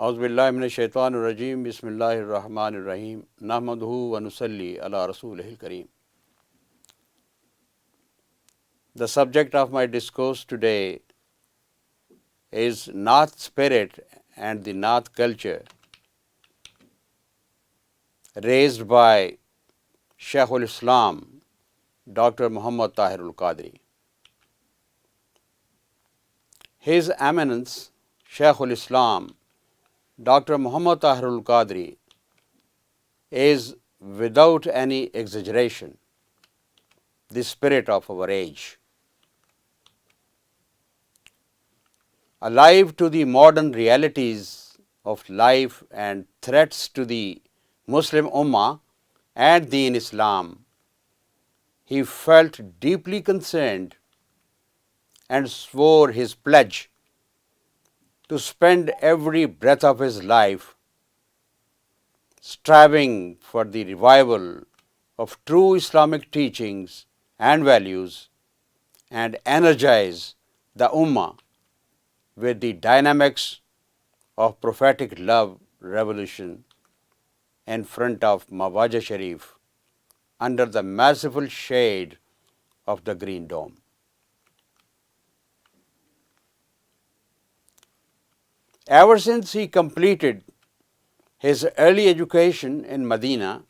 औज़ुबिल्लाहि मिनश्शैतानिर्रजीम बिस्मिल्लाहिर्रहमानिर्रहीम नहमदुहु व नुसल्ली अला रसूलिहिल करीम. The subject of my discourse today is Naat spirit and the Naat culture raised by Shaykh-ul-Islam Dr. Muhammad Tahirul Qadri. His Eminence Shaykh-ul-Islam Dr. Muhammad Tahirul Qadri is, without any exaggeration, the spirit of our age. Alive to the modern realities of life and threats to the Muslim Ummah and Deen Islam, he felt deeply concerned and swore his pledge to spend every breath of his life striving for the revival of true Islamic teachings and values and energize the Ummah with the dynamics of prophetic love revolution in front of Mawajah Sharif under the merciful shade of the Green Dome. Ever since he completed his early education in Medina,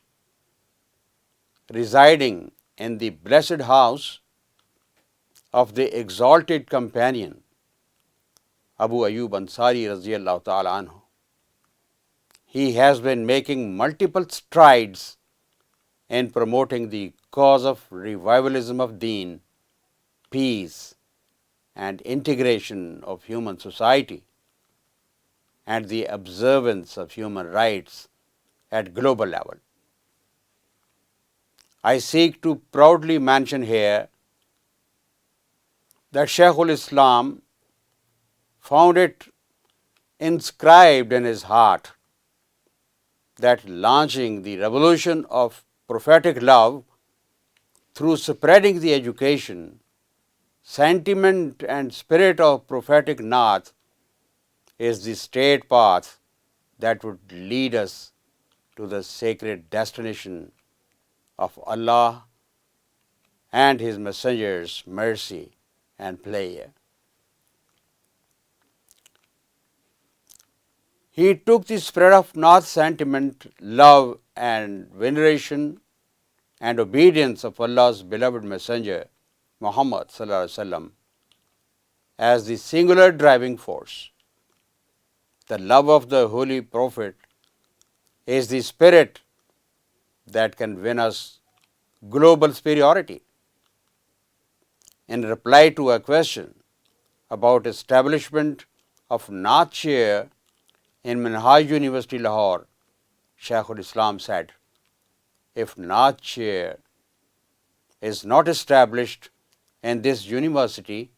residing in the blessed house of the exalted companion Abu Ayyub Ansari radiyallahu ta'ala anhu, he has been making multiple strides in promoting the cause of revivalism of Deen, peace, and integration of human society, and the observance of human rights at global level. I seek to proudly mention here that Shaykh-ul-Islam found it inscribed in his heart that launching the revolution of prophetic love through spreading the education, sentiment and spirit of prophetic Naat is the straight path that would lead us to the sacred destination of Allah and His Messenger's mercy and pleasure. He took the spirit of Naat sentiment, love and veneration and obedience of Allah's beloved Messenger Muhammad sallallahu alaihi wasallam as the singular driving force. The love of the Holy Prophet is the spirit that can win us global superiority. In reply to a question about establishment of Naatia in Minhaj University, Lahore, Shaykh-ul-Islam said, if Naatia is not established in this university,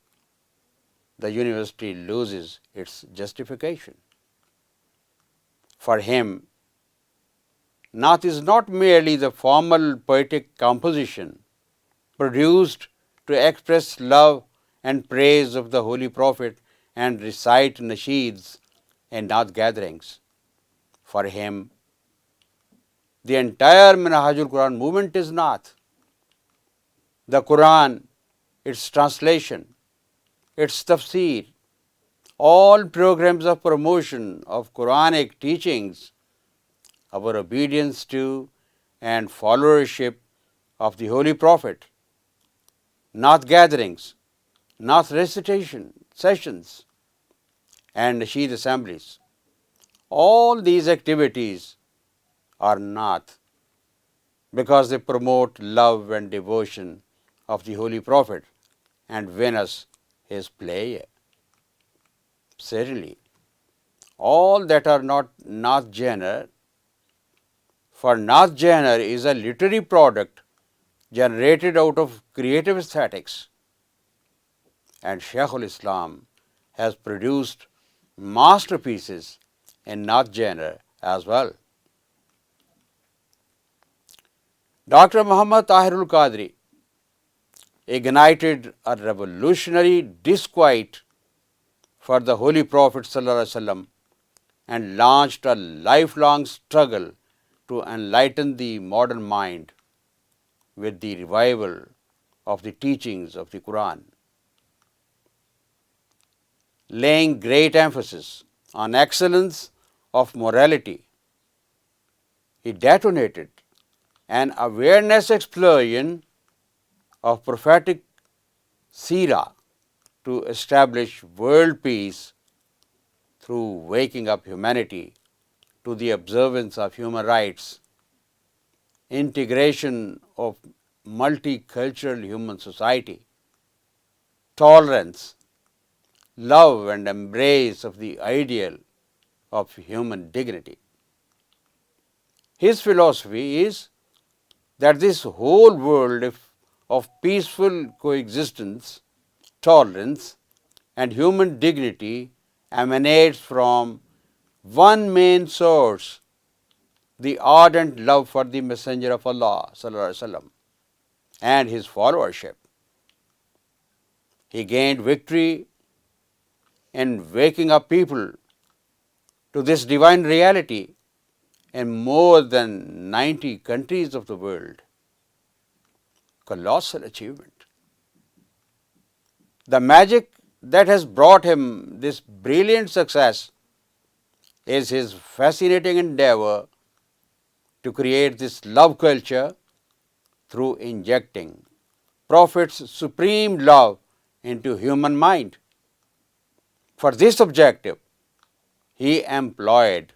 the university loses its justification. For him, Naat is not merely the formal poetic composition produced to express love and praise of the Holy Prophet and recite nasheeds in Naat gatherings. For him, the entire Minhajul Quran movement is Naat. The Quran, its translation, its tafsir, all programs of promotion of Quranic teachings, our obedience to and followership of the Holy Prophet, Naat gatherings, Naat recitation sessions, and nasheed assemblies. All these activities are Naat because they promote love and devotion of the Holy Prophet and win us his pleasure. Certainly, all that are not Naat genre, for Naat genre is a literary product generated out of creative aesthetics, and Shaykh-ul-Islam has produced masterpieces in Naat genre as well. Dr. Muhammad Tahirul Qadri ignited a revolutionary disquiet for the Holy Prophet ﷺ and launched a lifelong struggle to enlighten the modern mind with the revival of the teachings of the Quran, laying great emphasis on excellence of morality. He detonated an awareness explosion of prophetic seerah to establish world peace through waking up humanity to the observance of human rights, integration of multicultural human society, tolerance, love and embrace of the ideal of human dignity. His philosophy is that this whole world of peaceful coexistence, tolerance, and human dignity emanates from one main source, the ardent love for the Messenger of Allah ﷺ and his followership. He gained victory in waking up people to this divine reality in more than 90 countries of the world. Colossal achievement. The magic that has brought him this brilliant success is his fascinating endeavor to create this love culture through injecting Prophet's supreme love into human mind. For this objective, he employed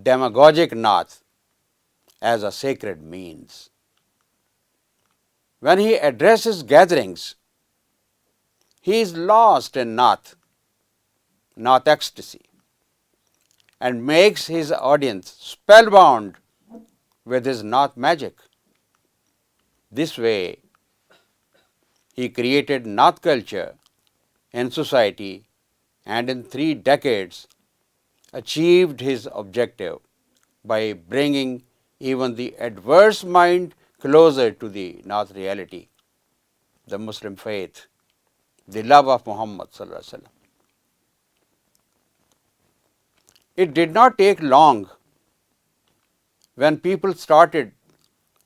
demagogic naat as a sacred means. When he addresses gatherings, he is lost in naat ecstasy, and makes his audience spellbound with his naat magic. This way, he created naat culture in society, and in 3 decades achieved his objective by bringing even the adverse mind closer to the naat reality, the Muslim faith, the love of Muhammad sallallahu alaihi wasallam. It did not take long when people started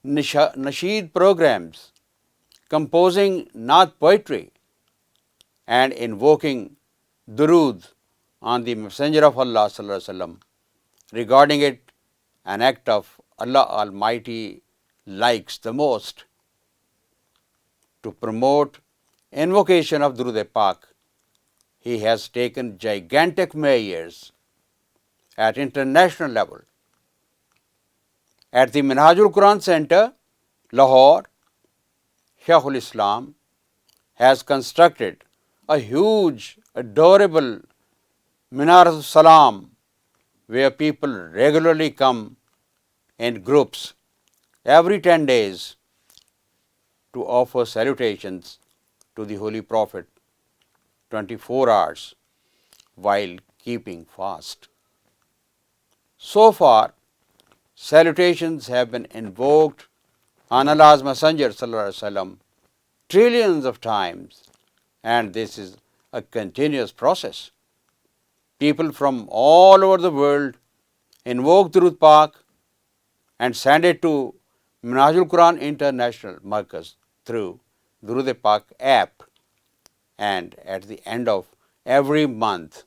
nasheed programs, composing naat poetry and invoking durood on the Messenger of Allah sallallahu alaihi wasallam, regarding it an act of Allah Almighty likes the most. To promote invocation of Durood-e-Pak, he has taken gigantic measures at international level. At the Minhajul Quran Centre, Lahore, Shaykh-ul-Islam has constructed a huge, adorable Minarat Salam, where people regularly come in groups every 10 days to offer salutations to the Holy Prophet 24 hours while keeping fast. So far, salutations have been invoked on Allah's Messenger sallallahu alaihi wasallam trillions of times, and this is a continuous process. People from all over the world invoke Durood Pak and send it to Minhajul Quran International Markaz through Durood-e-Pak app, and at the end of every month,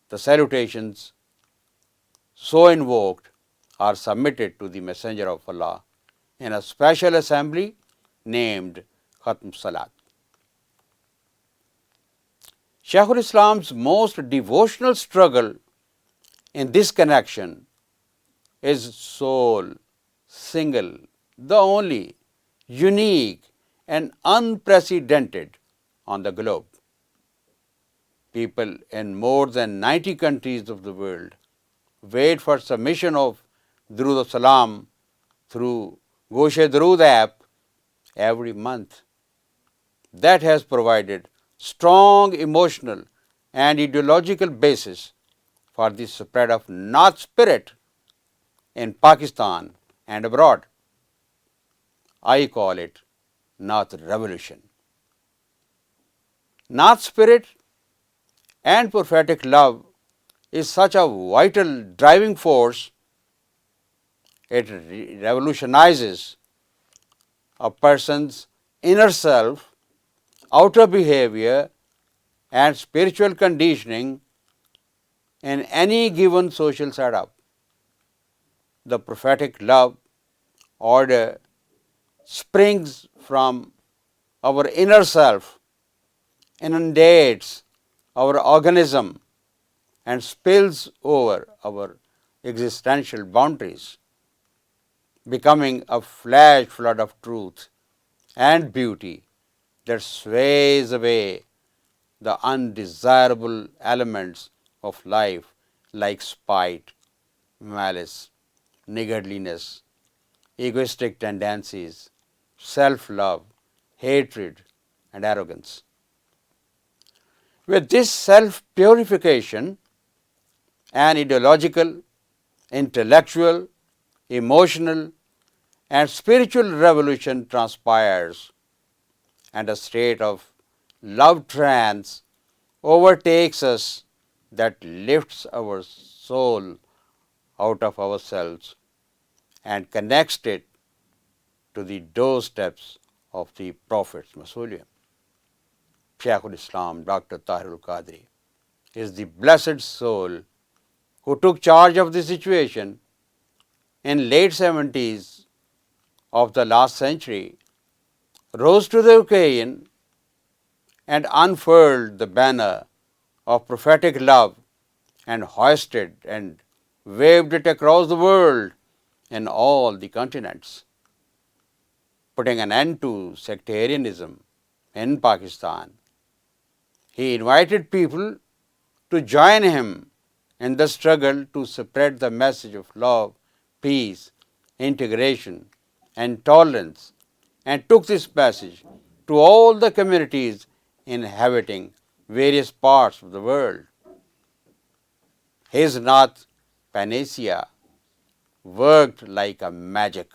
the salutations so invoked are submitted to the Messenger of Allah in a special assembly named Khatm Salat. Shaykh-ul-Islam's most devotional struggle in this connection is sole, single, the only, unique and unprecedented on the globe. People in more than 90 countries of the world wait for submission of Durood Salam through Goshe Durood app every month. That has provided strong emotional and ideological basis for the spread of Naat spirit in Pakistan and abroad. I call it Naat revolution. Naat spirit and prophetic love is such a vital driving force. It revolutionizes a person's inner self, outer behavior, and spiritual conditioning in any given social setup. The prophetic love order springs from our inner self, inundates our organism, and spills over our existential boundaries, becoming a flash flood of truth and beauty that sways away the undesirable elements of life like spite, malice, niggardliness, egoistic tendencies, self-love, hatred, and arrogance. With this self-purification, an ideological, intellectual, emotional, and spiritual revolution transpires, and a state of love trance overtakes us that lifts our soul out of ourselves and connects it to the doorsteps of the Prophet's mausoleum. Shaykh-ul-Islam, Dr. Tahir al-Qadri, is the blessed soul who took charge of the situation in late 70s of the last century, rose to the occasion and unfurled the banner of prophetic love and hoisted and waved it across the world in all the continents, putting an end to sectarianism in Pakistan. He invited people to join him in the struggle to spread the message of love, peace, integration, and tolerance, and took this message to all the communities inhabiting various parts of the world. His Naat panacea worked like a magic,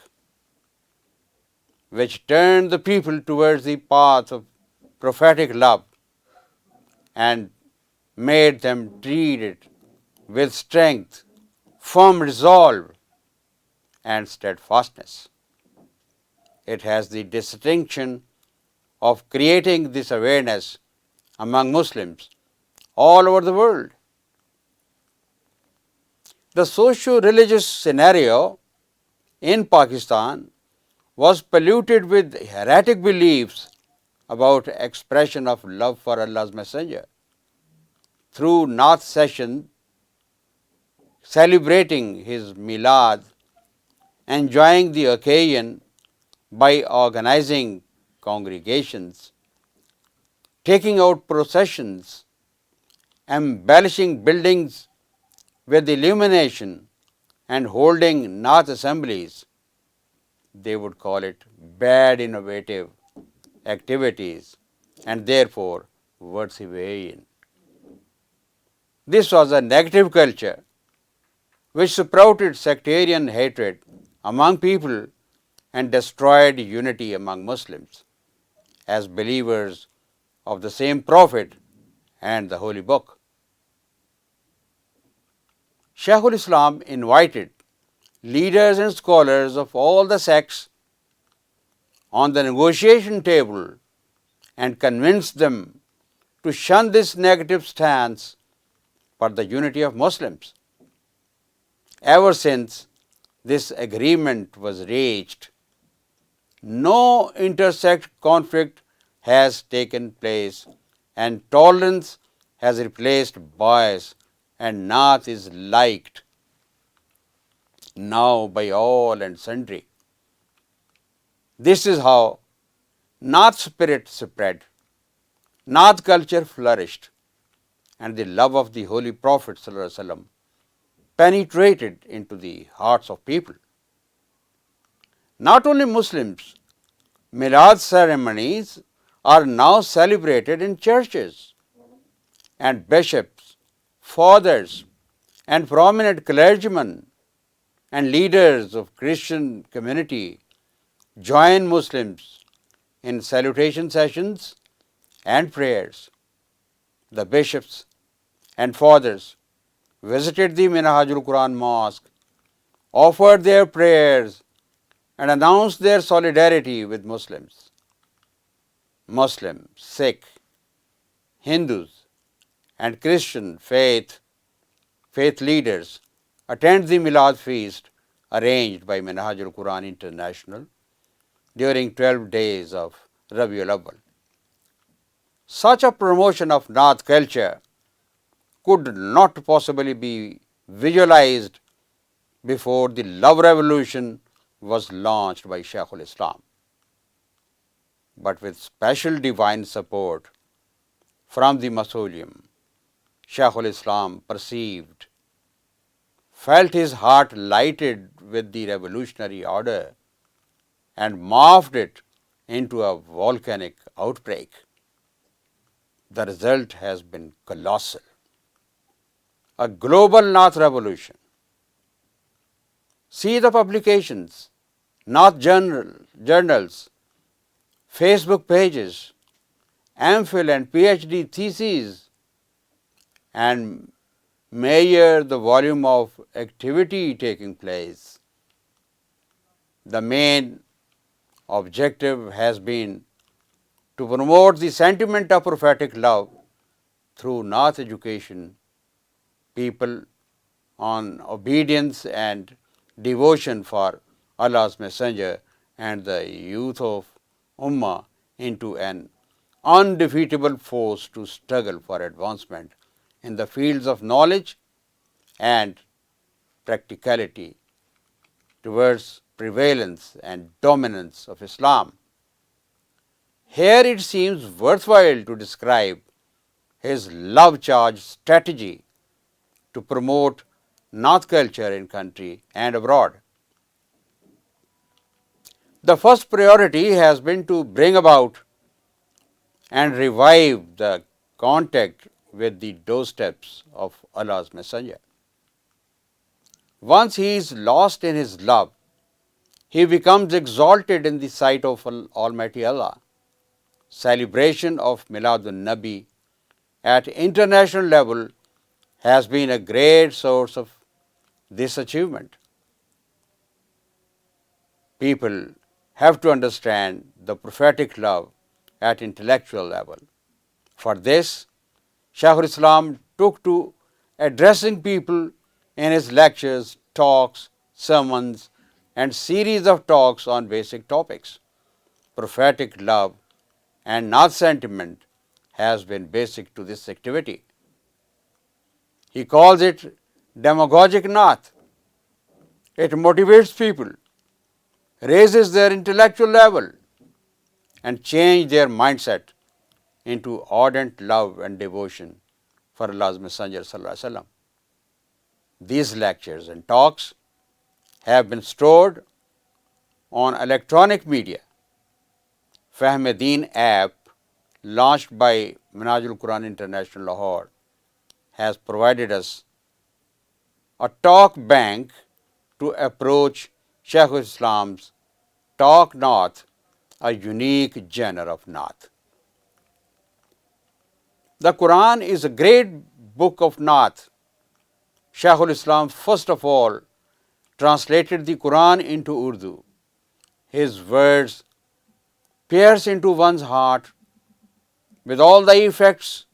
which turned the people towards the path of prophetic love and made them treat it with strength, firm resolve, and steadfastness. It has the distinction of creating this awareness among Muslims all over the world. The socio-religious scenario in Pakistan was polluted with heretic beliefs about expression of love for Allah's Messenger. Through Naat session, celebrating his Milad, enjoying the occasion by organizing congregations, taking out processions, embellishing buildings with illumination, and holding Naat assemblies, they would call it bad innovative activities and therefore Ворdsивеин. This was a negative culture which sprouted sectarian hatred among people and destroyed unity among Muslims as believers of the same Prophet and the Holy Book. Shaykh-ul-Islam invited leaders and scholars of all the sects on the negotiation table and convinced them to shun this negative stance for the unity of Muslims. Ever since this agreement was reached, no intersect conflict has taken place and tolerance has replaced bias, and Naat is liked now by all and sundry. This is how Naat spirit spread, Naat culture flourished, and the love of the Holy Prophet ﷺ penetrated into the hearts of people. Not only Muslims, Milad ceremonies are now celebrated in churches, and bishops, fathers, and prominent clergymen and leaders of Christian community join Muslims in salutation sessions and prayers. The bishops and fathers visited the Minhajul Quran Mosque, offered their prayers, and announced their solidarity with Muslims. Muslim, Sikh, Hindus, and Christian faith leaders attend the Milad feast arranged by Minhajul Quran International during 12 days of Rabiul Awwal. Such a promotion of Naat culture could not possibly be visualized before the love revolution was launched by Shaykh-ul-Islam. But with special divine support from the Mausoleum, Shaykh-ul-Islam perceived, felt his heart lighted with the revolutionary order and morphed it into a volcanic outbreak. The result has been colossal. A global Naat revolution. See the publications, Naat journals, Facebook pages, MPhil and PhD theses, and measure the volume of activity taking place. The main objective has been to promote the sentiment of prophetic love through Naat education, people on obedience and devotion for Allah's Messenger and the youth of Ummah into an undefeatable force to struggle for advancement in the fields of knowledge and practicality towards prevalence and dominance of Islam. Here it seems worthwhile to describe his love-charged strategy to promote Naat culture in country and abroad. The first priority has been to bring about and revive the contact with the doorsteps of Allah's Messenger. Once he is lost in his love, he becomes exalted in the sight of Almighty Allah. Celebration of Miladun Nabi at international level has been a great source of this achievement. People have to understand the prophetic love at intellectual level. For this, Shaykh-ul-Islam took to addressing people in his lectures, talks, sermons, and series of talks on basic topics. Prophetic love and Naat sentiment has been basic to this activity. He calls it demagogic Naat. It motivates people, raises their intellectual level, and change their mindset into ardent love and devotion for Allah's Messenger Sallallahu Alaihi Wasallam. These lectures and talks have been stored on electronic media. Fahm-e-Deen app, launched by Minhajul Quran International Lahore, has provided us a talk bank to approach Shaykh-ul-Islam's talk Naat, a unique genre of Naat. The Quran is a great book of Naat. Shaykh-ul-Islam first of all translated the Quran into Urdu. His words pierce into one's heart with all the effects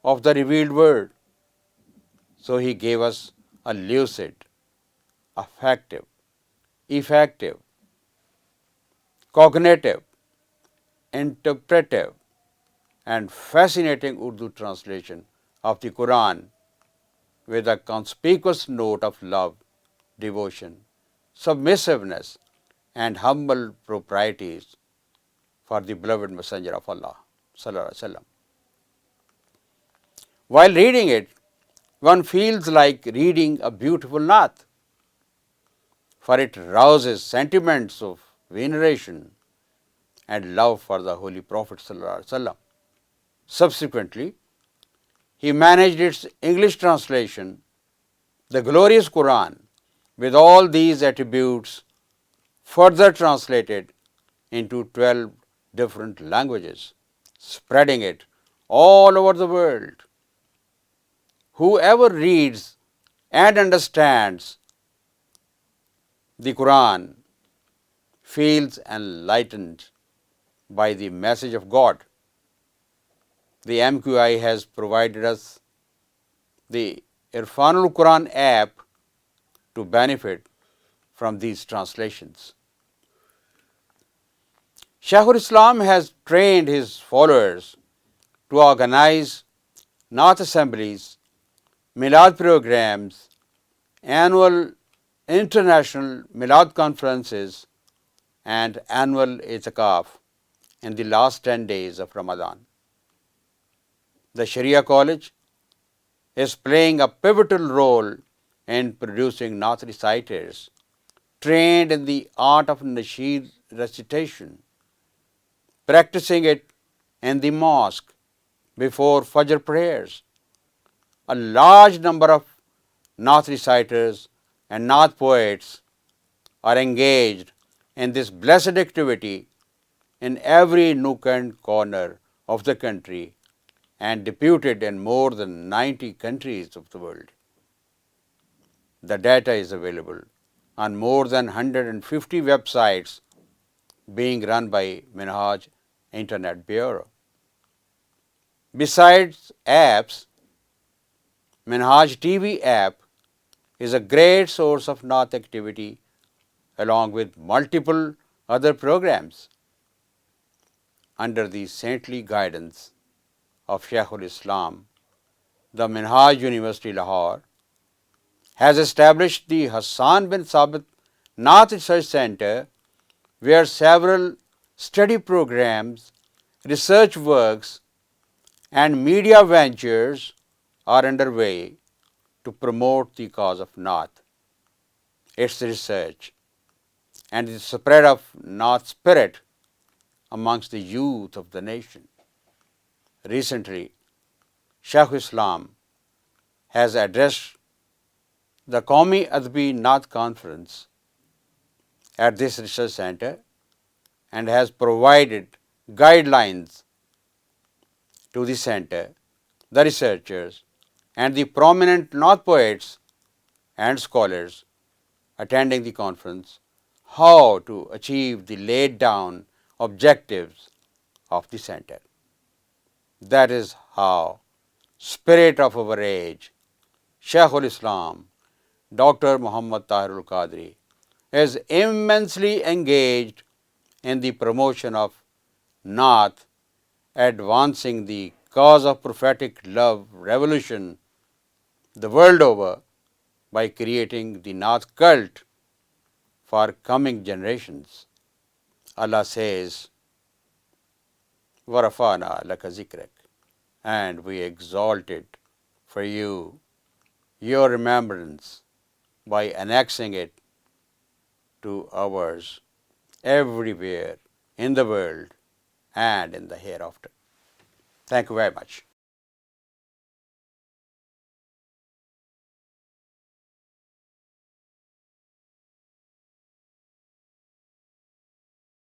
of the revealed word. So he gave us a lucid, affective, effective, cognitive, interpretive, and fascinating Urdu translation of the Quran with a conspicuous note of love, devotion, submissiveness, and humble proprieties for the beloved Messenger of Allah Sallallahu Alaihi Wasallam. While reading it, one feels like reading a beautiful Naat, for it rouses sentiments of veneration and love for the Holy Prophet Sallallahu Alaihi Wasallam. Subsequently, he managed its English translation, the glorious Quran, with all these attributes, further translated into 12 different languages, spreading it all over the world. Whoever reads and understands the Quran feels enlightened by the message of God. The MQI has provided us the Irfanul Quran app to benefit from these translations. Shaykh-ul-Islam has trained his followers to organize Naat assemblies, Milad programs, annual international Milad conferences, and annual 𝐂𝐐𝐓 in the last 10 days of Ramadan. The Sharia College is playing a pivotal role in producing Naat reciters trained in the art of nasheed recitation, practicing it in the mosque before Fajr prayers. A large number of Naat reciters and Naat poets are engaged in this blessed activity in every nook and corner of the country and deputed in more than 90 countries of the world. The data is available on more than 150 websites being run by Minhaj Internet Bureau. Besides apps, Minhaj TV app is a great source of Naat activity along with multiple other programs. Under the saintly guidance of Shaykh-ul-Islam, the Minhaj University Lahore has established the Hasan bin Sabit Naat Research Centre, where several study programs, research works, and media ventures are underway to promote the cause of Naat, its research, and the spread of Naat spirit amongst the youth of the nation. Recently, Shaykh-ul-Islam has addressed the Qawmi Adbi Naat Conference at this research center and has provided guidelines to the center, the researchers, and the prominent Naat poets and scholars attending the conference how to achieve the laid down objectives of the center. That is how spirit of our age, Shaykh-ul-Islam, Dr. Muhammad Tahirul Qadri, is immensely engaged in the promotion of Naat, advancing the cause of prophetic love revolution the world over by creating the Naat cult for coming generations. Allah says, وَرَفَعْنَا لَكَ ذِكْرَكَ, and we exalted for you your remembrance by annexing it to ours everywhere in the world and in the hereafter. Thank you very much.